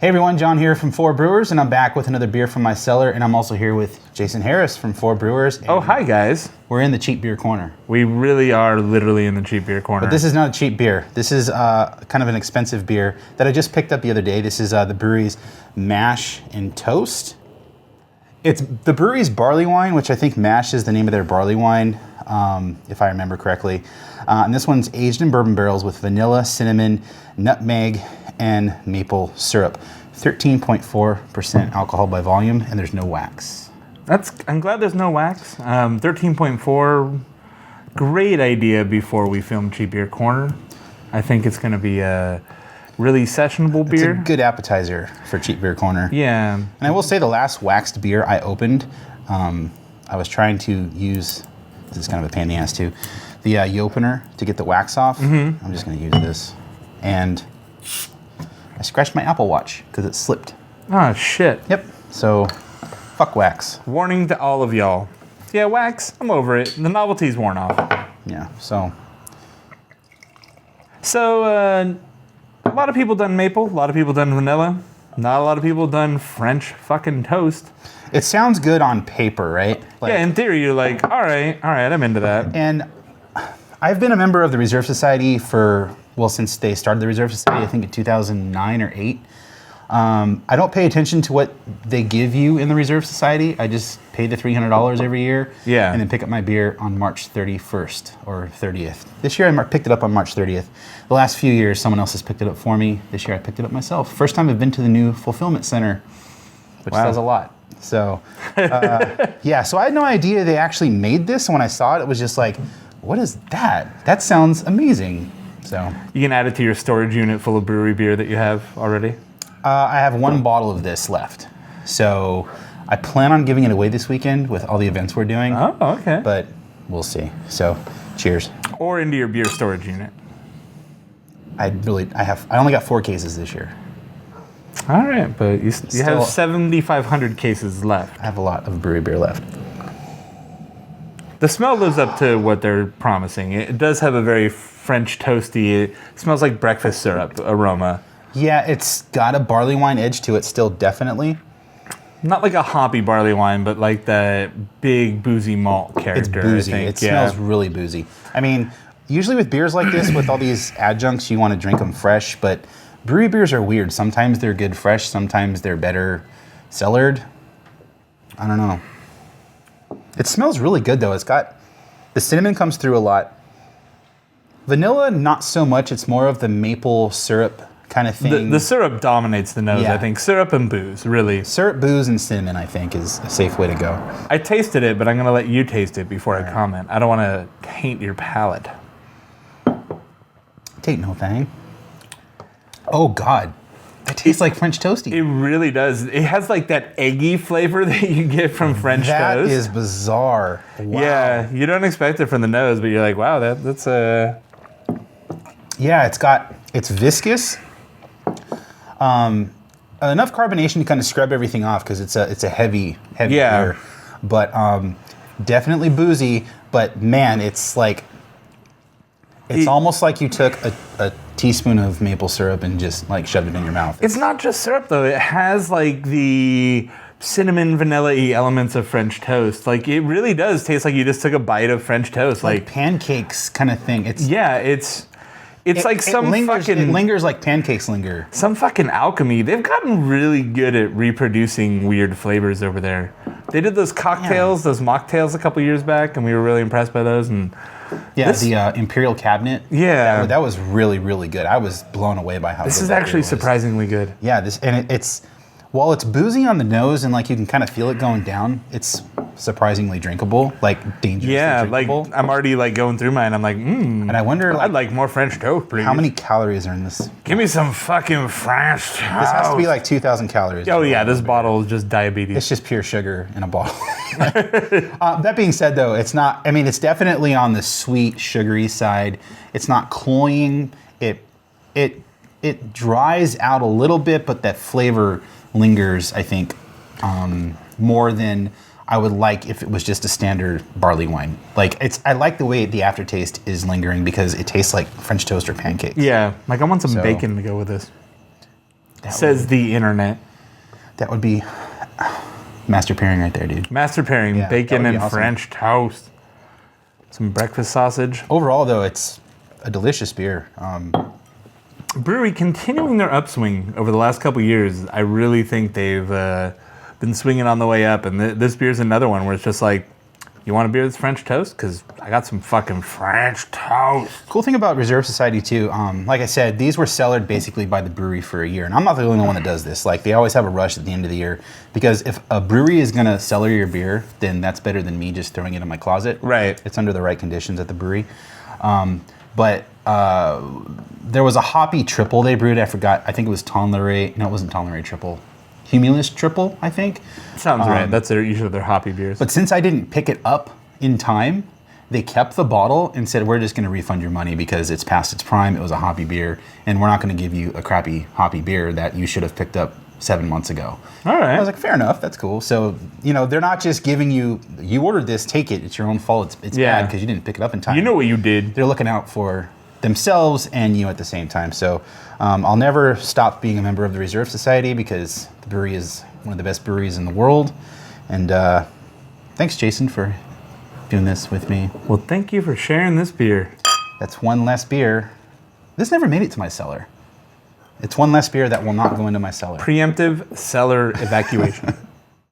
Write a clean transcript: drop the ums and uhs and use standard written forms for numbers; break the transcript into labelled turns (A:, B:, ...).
A: Hey everyone, John here from 4 Brewers, and I'm back with another beer from my cellar, and I'm also here with Jason Harris from 4 Brewers.
B: Oh, hi guys.
A: We're in the cheap beer corner.
B: We really are literally in the cheap beer corner.
A: But this is not a cheap beer. This is kind of an expensive beer that I just picked up the other day. This is the Bruery's Mash and Toast. It's the Bruery's barley wine, which I think Mash is the name of their barley wine, if I remember correctly. And this one's aged in bourbon barrels with vanilla, cinnamon, nutmeg, and maple syrup. 13.4% alcohol by volume, and there's no wax.
B: I'm glad there's no wax. 13.4, great idea before we film Cheap Beer Corner. I think it's going to be a really sessionable beer.
A: It's a good appetizer for Cheap Beer Corner.
B: Yeah.
A: And I will say the last waxed beer I opened, I was trying to use, this is kind of a pain in the ass too, the opener to get the wax off. Mm-hmm. I'm just going to use this. And I scratched my Apple Watch because it slipped.
B: Oh, shit.
A: Yep. So, fuck wax.
B: Warning to all of y'all. Yeah, wax, I'm over it. The novelty's worn off.
A: Yeah, so.
B: So, a lot of people done maple, a lot of people done vanilla. Not a lot of people done French fucking toast.
A: It sounds good on paper, right?
B: Like, yeah, in theory, you're like, all right, I'm into that.
A: And I've been a member of the Reserve Society for, well, since they started the Reserve Society, I think in 2009 or 8. I don't pay attention to what they give you in the Reserve Society. I just pay the $300 every year.
B: Yeah.
A: And then pick up my beer on March 31st or 30th. This year I picked it up on March 30th. The last few years someone else has picked it up for me. This year I picked it up myself. First time I've been to the new fulfillment center, which says a lot. So, yeah, so I had no idea they actually made this. And when I saw it, it was just like, what is that? That sounds amazing. So
B: you can add it to your storage unit full of brewery beer that you have already?
A: I have one bottle of this left. So I plan on giving it away this weekend with all the events we're doing.
B: Oh, okay.
A: But we'll see. So cheers.
B: Or into your beer storage unit.
A: I only got 4 cases this year.
B: All right, but you have 7,500 cases left.
A: I have a lot of brewery beer left.
B: The smell lives up to what they're promising. It does have a very French toasty, it smells like breakfast syrup aroma.
A: Yeah, it's got a barley wine edge to it still, definitely.
B: Not like a hoppy barley wine, but like that big boozy malt character.
A: It's boozy.
B: I think.
A: It smells really boozy. I mean, usually with beers like this, with all these adjuncts, you want to drink them fresh, but brewery beers are weird. Sometimes they're good fresh, sometimes they're better cellared. I don't know. It smells really good though. It's got, the cinnamon comes through a lot. Vanilla, not so much. It's more of the maple syrup kind of thing.
B: The syrup dominates the nose, yeah. I think. Syrup and booze, really.
A: Syrup, booze, and cinnamon, I think, is a safe way to go.
B: I tasted it, but I'm going to let you taste it before I comment. I don't want to taint your palate.
A: Taint no thing. Oh, God. It tastes like French toasty.
B: It really does. It has like that eggy flavor that you get from French toast.
A: That is bizarre. Wow.
B: Yeah, you don't expect it from the nose, but you're like, wow, that's a...
A: Yeah, it's viscous. Enough carbonation to kind of scrub everything off because it's a heavy beer. But definitely boozy. But man, it's like, it's almost like you took a teaspoon of maple syrup and just like shoved it in your mouth.
B: It's not just syrup though. It has like the cinnamon vanilla-y elements of French toast. Like it really does taste like you just took a bite of French toast.
A: Like pancakes kind of thing. It lingers like pancakes linger.
B: Some fucking alchemy. They've gotten really good at reproducing weird flavors over there. They did those cocktails, those mocktails a couple years back, and we were really impressed by those. And
A: the Imperial Cabinet.
B: Yeah,
A: that was really, really good. I was blown away by how good
B: this is actually surprisingly good.
A: Yeah, it's while it's boozy on the nose and like you can kind of feel it going down, it's surprisingly drinkable, like dangerously drinkable.
B: Like I'm already like going through mine. I'm like,
A: And I wonder,
B: I'd like more French toast, please.
A: How many calories are in this?
B: Give me some fucking French toast.
A: This has to be like 2,000 calories.
B: Oh yeah, this bottle is just diabetes.
A: It's just pure sugar in a bottle. That being said, though, it's not. I mean, it's definitely on the sweet, sugary side. It's not cloying. It dries out a little bit, but that flavor lingers, I think, more than I would like if it was just a standard barley wine. Like I like the way the aftertaste is lingering because it tastes like French toast or pancakes.
B: Yeah, like I want some bacon to go with this. Says the internet.
A: That would be master pairing right there, dude.
B: Master pairing,
A: Yeah, that
B: bacon
A: would be
B: and
A: awesome.
B: French toast. Some breakfast sausage.
A: Overall, though, it's a delicious beer.
B: Bruery continuing their upswing over the last couple years. I really think they've been swinging on the way up, and this beer's another one where it's just like, you want a beer that's French toast? Because I got some fucking French toast.
A: Cool thing about Reserve Society too, like I said, these were cellared basically by the brewery for a year, and I'm not the only one that does this. Like they always have a rush at the end of the year because if a brewery is gonna cellar your beer, then that's better than me just throwing it in my closet.
B: Right.
A: It's under the right conditions at the brewery. But there was a hoppy triple they brewed. I forgot. I think it was Tonleray. No, it wasn't Tonleray triple. Humulus triple, I think.
B: Sounds right. That's usually their hoppy beers.
A: But since I didn't pick it up in time, they kept the bottle and said, we're just going to refund your money because it's past its prime. It was a hoppy beer, and we're not going to give you a crappy hoppy beer that you should have picked up 7 months ago.
B: All right.
A: I was like, fair enough. That's cool. So, you know, they're not just giving you ordered this, take it. It's your own fault. It's
B: Yeah.
A: bad because you didn't pick it up in time.
B: You know what you did.
A: They're looking out for themselves and you at the same time. So I'll never stop being a member of the Reserve Society because the brewery is one of the best breweries in the world. And thanks, Jason, for doing this with me.
B: Well, thank you for sharing this beer.
A: That's one less beer. This never made it to my cellar. It's one less beer that will not go into my cellar.
B: Preemptive cellar evacuation.